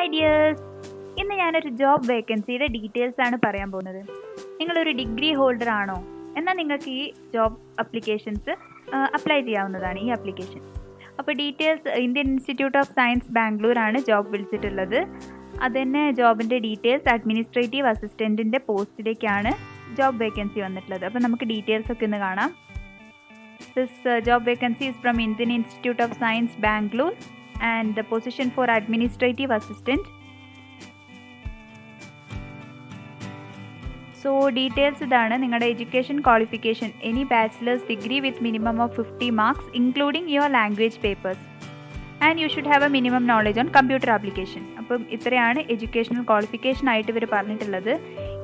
Hi dears, ഇന്ന് ഞാനൊരു job വേക്കൻസിയുടെ details ആണ് പറയാൻ പോകുന്നത്. നിങ്ങളൊരു ഡിഗ്രി ഹോൾഡർ ആണോ എന്നാൽ നിങ്ങൾക്ക് ഈ ജോബ് അപ്ലിക്കേഷൻസ് അപ്ലൈ ചെയ്യാവുന്നതാണ്. ഈ ആപ്ലിക്കേഷൻ അപ്പോൾ details Indian institute of science Bangalore ആണ് ജോബ് വിളിച്ചിട്ടുള്ളത്. അതുതന്നെ ജോബിൻ്റെ ഡീറ്റെയിൽസ് അഡ്മിനിസ്ട്രേറ്റീവ് അസിസ്റ്റൻറ്റിൻ്റെ പോസ്റ്റിലേക്കാണ് ജോബ് വേക്കൻസി വന്നിട്ടുള്ളത്. അപ്പോൾ നമുക്ക് ഡീറ്റെയിൽസ് ഒക്കെ ഒന്ന് കാണാം. This job vacancy is from Indian Institute of Science Bangalore and the position for administrative assistant. So details ഇതാണ്. നിങ്ങളുടെ education qualification any bachelors degree with minimum of 50 marks including your language papers and you should have a minimum knowledge on computer application. അപ്പം ഇത്രയാണ് educational qualification ആയിട്ട് ഇവർ പറഞ്ഞിട്ടുള്ളത്.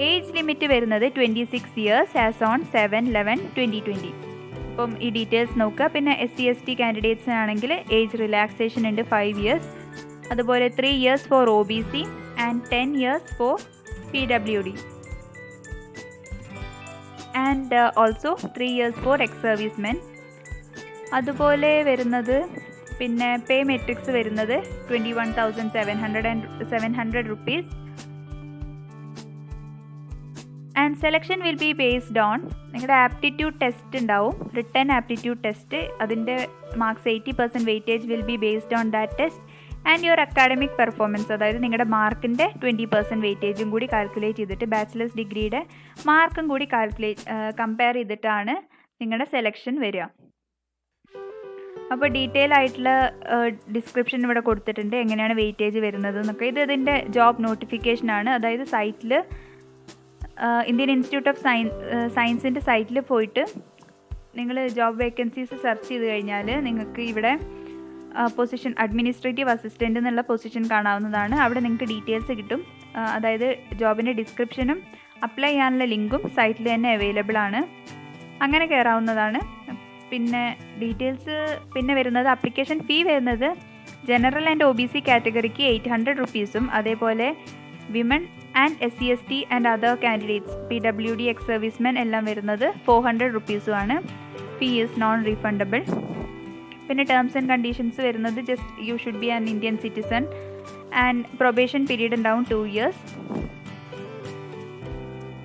Age limit വരുന്നത് 26 years as on 7/11/2020. അപ്പം ഈ ഡീറ്റെയിൽസ് നോക്കുക. പിന്നെ SC/ST കാൻഡിഡേറ്റ്സ് ആണെങ്കിൽ ഏജ് റിലാക്സേഷൻ ഉണ്ട് 5 ഇയേഴ്സ്. അതുപോലെ 3 years for OBC and 10 years for PWD and also 3 years for ex service men. അതുപോലെ വരുന്നത് പിന്നെ പേ മെട്രിക്സ് വരുന്നത് 21,700 rupees. And selection will be based on നിങ്ങളുടെ ആപ്റ്റിറ്റ്യൂഡ് ടെസ്റ്റ് ഉണ്ടാവും, റിട്ടൺ ആപ്റ്റിറ്റ്യൂഡ് ടെസ്റ്റ്. അതിൻ്റെ marks 80% weightage will be based on that test and your academic performance. അതായത് നിങ്ങളുടെ മാർക്കിൻ്റെ 20% വെയിറ്റേജും കൂടി കാൽക്കുലേറ്റ് ചെയ്തിട്ട് ബാച്ചിലേഴ്സ് ഡിഗ്രിയുടെ മാർക്കും കൂടി കമ്പയർ ചെയ്തിട്ടാണ് നിങ്ങളുടെ സെലക്ഷൻ വരിക. അപ്പോൾ ഡീറ്റെയിൽ ആയിട്ടുള്ള ഡിസ്ക്രിപ്ഷൻ ഇവിടെ കൊടുത്തിട്ടുണ്ട്, എങ്ങനെയാണ് വെയിറ്റേജ് വരുന്നത് എന്നൊക്കെ. ഇത് ഇതിൻ്റെ ജോബ് നോട്ടിഫിക്കേഷനാണ്. അതായത് സൈറ്റിൽ ഇന്ത്യൻ ഇൻസ്റ്റിറ്റ്യൂട്ട് ഓഫ് സയൻസിൻ്റെ സൈറ്റിൽ പോയിട്ട് നിങ്ങൾ ജോബ് വേക്കൻസീസ് സെർച്ച് ചെയ്ത് കഴിഞ്ഞാൽ നിങ്ങൾക്ക് ഇവിടെ പൊസിഷൻ അഡ്മിനിസ്ട്രേറ്റീവ് അസിസ്റ്റൻ്റ് എന്നുള്ള പൊസിഷൻ കാണാവുന്നതാണ്. അവിടെ നിങ്ങൾക്ക് ഡീറ്റെയിൽസ് കിട്ടും. അതായത് ജോബിൻ്റെ ഡിസ്ക്രിപ്ഷനും അപ്ലൈ ചെയ്യാനുള്ള ലിങ്കും സൈറ്റിൽ തന്നെ അവൈലബിൾ ആണ്. അങ്ങനെ കയറാവുന്നതാണ്. പിന്നെ ഡീറ്റെയിൽസ് പിന്നെ വരുന്നത് അപ്ലിക്കേഷൻ ഫീ വരുന്നത് ജനറൽ ആൻഡ് OBC കാറ്റഗറിക്ക് 800 rupees-ഉം അതേപോലെ women and SC/ST and other candidates PWD ex servicemen എല്ലാം വരുന്നത് 400 rupees-ഉമാണ്. Fee is non refundable. പിന്നെ ടേംസ് ആൻഡ് കണ്ടീഷൻസ് വരുന്നത് just you should be an Indian citizen and probation period ഉണ്ടാവും 2 ഇയേഴ്സ്.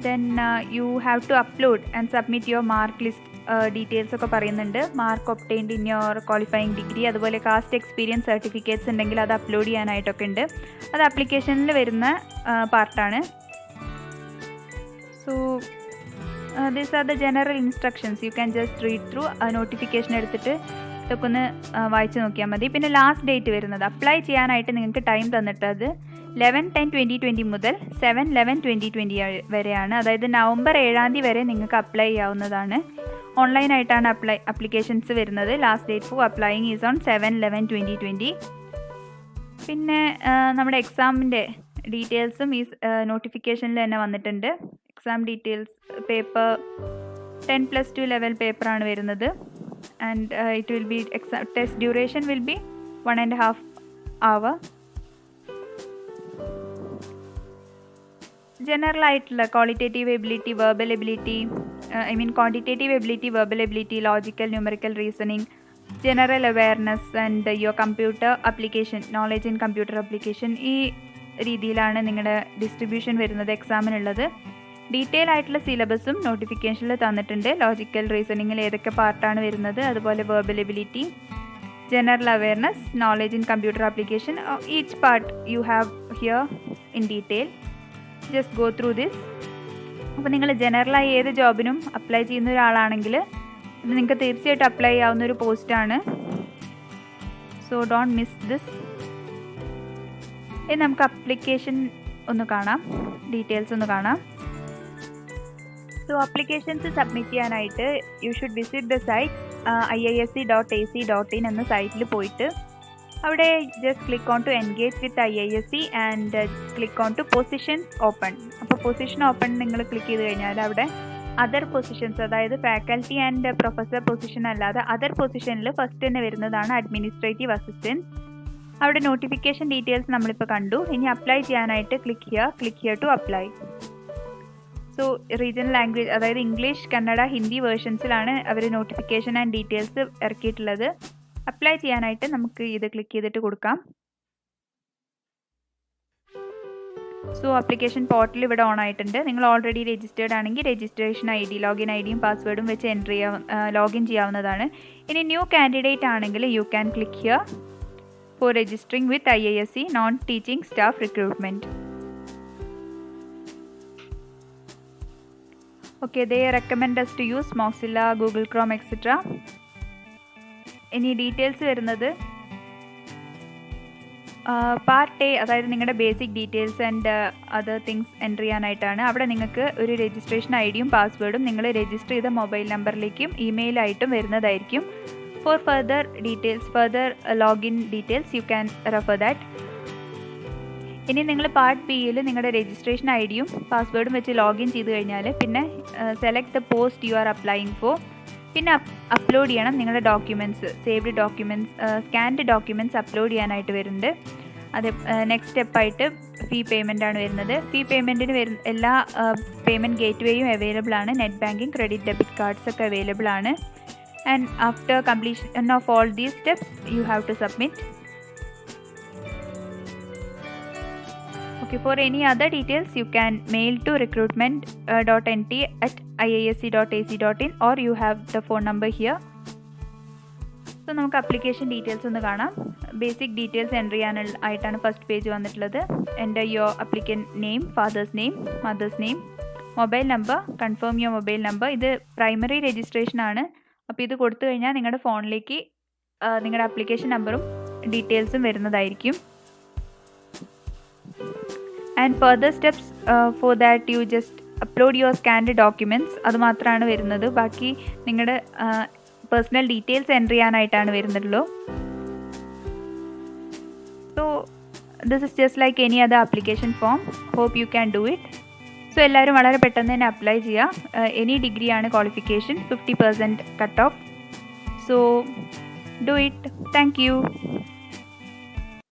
Then you have to upload and submit your mark list details ഒക്കെ പറയുന്നുണ്ട്. Mark obtained in your qualifying degree, അതുപോലെ caste experience certificates ഉണ്ടെങ്കിൽ അത് upload ചെയ്യാനായിട്ടൊക്കെ ഉണ്ട്. അത് ആപ്ലിക്കേഷനിൽ വരുന്ന പാർട്ടാണ്. So these are the general instructions. You can just read through. Notification എടുത്തിട്ട് ഇതൊക്കെ ഒന്ന് വായിച്ച് നോക്കിയാൽ മതി. പിന്നെ ലാസ്റ്റ് ഡേറ്റ് വരുന്നത് അപ്ലൈ ചെയ്യാനായിട്ട് നിങ്ങൾക്ക് ടൈം തന്നിട്ട് അത് 11/10/2020 മുതൽ 7/11/2020 വരെയാണ്. അതായത് നവംബർ 7 വരെ നിങ്ങൾക്ക് അപ്ലൈ ചെയ്യാവുന്നതാണ്. ഓൺലൈനായിട്ടാണ് അപ്ലിക്കേഷൻസ് വരുന്നത്. Last date for applying is on 7/11/2020. പിന്നെ നമ്മുടെ എക്സാമിൻ്റെ ഡീറ്റെയിൽസും ഈ നോട്ടിഫിക്കേഷനിൽ തന്നെ വന്നിട്ടുണ്ട്. എക്സാം ഡീറ്റെയിൽസ് പേപ്പർ 10+2 ലെവൽ പേപ്പറാണ് വരുന്നത്. And it will be test duration will be 1.5 hour. General ആയിട്ടുള്ള qualitative ability, verbal ability, quantitative ability, verbal ability, logical numerical reasoning, general awareness and your computer application, knowledge in computer application. ഈ രീതിയിലാണ് നിങ്ങളുടെ distribution വരുന്നത് എക്സാമിനുള്ളത്. Detail ആയിട്ടുള്ള സിലബസും നോട്ടിഫിക്കേഷനിൽ തന്നിട്ടുണ്ട്. Logical റീസണിങ്ങിൽ ഏതൊക്കെ പാർട്ടാണ് വരുന്നത്, അതുപോലെ verbal ability, general awareness, knowledge in computer application, each part you have here in detail. Just go through this. അപ്പോൾ നിങ്ങൾ ജനറലായി ഏത് ജോബിനും അപ്ലൈ ചെയ്യുന്ന ഒരാളാണെങ്കിൽ ഇത് നിങ്ങൾക്ക് തീർച്ചയായിട്ടും അപ്ലൈ ചെയ്യാവുന്ന ഒരു പോസ്റ്റാണ്. So don't miss this. ഇനി നമുക്ക് അപ്ലിക്കേഷൻ ഒന്ന് കാണാം, ഡീറ്റെയിൽസ് ഒന്ന് കാണാം. സോ അപ്ലിക്കേഷൻസ് സബ്മിറ്റ് ചെയ്യാനായിട്ട് you should visit the site IISC.ac.in എന്ന സൈറ്റിൽ പോയിട്ട് അവിടെ just click on to engage with IISC and click on to positions open. അപ്പോൾ പൊസിഷൻ ഓപ്പൺ നിങ്ങൾ ക്ലിക്ക് ചെയ്ത് കഴിഞ്ഞാൽ അവിടെ അതർ പൊസിഷൻസ്, അതായത് ഫാക്കൽറ്റി ആൻഡ് പ്രൊഫസർ പൊസിഷൻ അല്ലാതെ അതർ പൊസിഷനിൽ ഫസ്റ്റ് തന്നെ വരുന്നതാണ് അഡ്മിനിസ്ട്രേറ്റീവ് അസിസ്റ്റൻസ്. അവിടെ നോട്ടിഫിക്കേഷൻ ഡീറ്റെയിൽസ് നമ്മളിപ്പോൾ കണ്ടു. ഇനി അപ്ലൈ ചെയ്യാനായിട്ട് click here to apply. So regional language, അതായത് ഇംഗ്ലീഷ്, കന്നഡ, ഹിന്ദി വേർഷൻസിലാണ് അവർ നോട്ടിഫിക്കേഷൻ ആൻഡ് ഡീറ്റെയിൽസ് ഇറക്കിയിട്ടുള്ളത്. അപ്ലൈ ചെയ്യാനായിട്ട് നമുക്ക് ഇത് ക്ലിക്ക് ചെയ്തിട്ട് കൊടുക്കാം. സോ ആപ്ലിക്കേഷൻ പോർട്ടൽ ഇവിടെ ഓൺ ആയിട്ടുണ്ട്. നിങ്ങൾ ഓൾറെഡി രജിസ്റ്റേർഡ് ആണെങ്കിൽ രജിസ്ട്രേഷൻ ID, ലോഗിൻ IDയും പാസ്വേഡും വെച്ച് ലോഗിൻ ചെയ്യാവുന്നതാണ്. ഇനി ന്യൂ കാൻഡിഡേറ്റ് ആണെങ്കിൽ you can click here for registering with IISC non teaching staff recruitment. Okay, they recommend us to use Mozilla, Google Chrome, etc. ഇനി ഡീറ്റെയിൽസ് വരുന്നത് part A, അതായത് നിങ്ങളുടെ basic details and other things enter ചെയ്യാനായിട്ടാണ്. അവിടെ നിങ്ങൾക്ക് ഒരു registration IDയും പാസ്വേഡും നിങ്ങൾ രജിസ്റ്റർ ചെയ്ത മൊബൈൽ നമ്പറിലേക്കും ഇമെയിലായിട്ടും വരുന്നതായിരിക്കും. Four further details, further login details you can refer that. ഇനി നിങ്ങൾ പാർട്ട് ബിയിൽ നിങ്ങളുടെ രജിസ്ട്രേഷൻ IDയും പാസ്വേഡും വെച്ച് ലോഗിൻ ചെയ്ത് കഴിഞ്ഞാൽ പിന്നെ select the post you are applying four. പിന്നെ അപ്ലോഡ് ചെയ്യണം നിങ്ങളുടെ documents, saved documents, scanned documents upload ചെയ്യാനായിട്ട് വരുന്നുണ്ട്. അത് നെക്സ്റ്റ് സ്റ്റെപ്പായിട്ട് ഫീ പേയ്മെൻ്റ് ആണ് വരുന്നത്. ഫീ പേയ്മെൻറ്റിന് എല്ലാ പേയ്മെൻറ്റ് ഗേറ്റ് വേയും അവൈലബിൾ ആണ്. Net banking, credit, debit cards ഒക്കെ അവൈലബിൾ ആണ്. And after completion of all these steps you have to submit. Okay, for any other details you can mail to recruitment.nt@iisc.ac.in or you have the phone number here. So നമുക്ക് application details ഒന്ന് കാണാം. Basic details enter ചെയ്യാനായിട്ടാണ് first page വന്നിട്ടുള്ളത്. Enter your applicant name, fathers name, mothers name, mobile number, confirm your mobile number. ഇത് primary registration ആണ്. അപ്പോൾ ഇത് കൊടുത്തു കഴിഞ്ഞാൽ നിങ്ങളുടെ ഫോണിലേക്ക് നിങ്ങളുടെ അപ്ലിക്കേഷൻ നമ്പറും ഡീറ്റെയിൽസും വരുന്നതായിരിക്കും. And further steps for that you just upload your scanned documents. അത് മാത്രമാണ് വരുന്നത്. ബാക്കി നിങ്ങളുടെ പേഴ്സണൽ ഡീറ്റെയിൽസ് എൻ്റർ ചെയ്യാനായിട്ടാണ് വരുന്നുള്ളൂ. So this is just like any other application form. Hope you can do it. So എല്ലാവരും വളരെ പെട്ടെന്ന് തന്നെ അപ്ലൈ ചെയ്യുക. എനി ഡിഗ്രിയാണ് qualification, 50% cut off. So do it. Thank U.